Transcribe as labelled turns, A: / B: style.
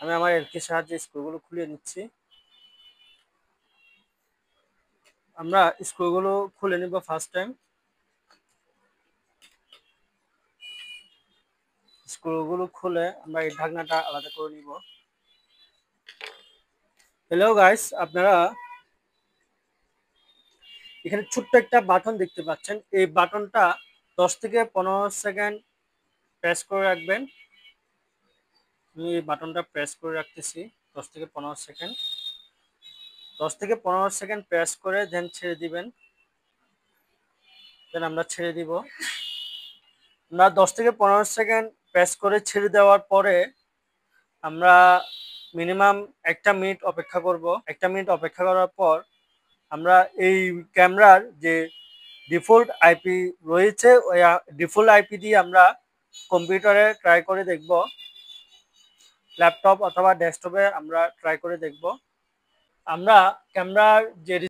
A: আমি আমার এলকির সাহায্যে স্ক্রুগুলো খুলে নিচ্ছি। আমরা স্ক্রুগুলো খুলে নিব ফার্স্ট টাইম। স্ক্রুগুলো খুলে আমরা এই ঢাকনাটা আলাদা করে নিব। হ্যালো গাইস, আপনারা এখানে ছোট্ট একটা বাটন দেখতে পাচ্ছেন। এই বাটনটা 10 থেকে 15 সেকেন্ড প্রেস করে রাখবেন। আমি এই বাটনটা প্রেস করে রাখতেছি 10 থেকে 15 সেকেন্ড। 10 থেকে 15 সেকেন্ড প্রেস করে দেন ছেড়ে দিবেন। দেন আমরা ছেড়ে দিব। আমরা 10 থেকে 15 সেকেন্ড প্রেস করে ছেড়ে দেওয়ার পরে আমরা মিনিমাম 1টা মিনিট অপেক্ষা করব। 1টা মিনিট অপেক্ষা করার পর আমরা এই ক্যামেরার যে ডিফল্ট আইপি রয়েছে ওই ডিফল্ট আইপি দিয়ে আমরা কম্পিউটারে ট্রাই করে দেখব, ল্যাপটপ অথবা ডেস্কটপে আমরা ট্রাই করে দেখব। আমরা ক্যামেরার যে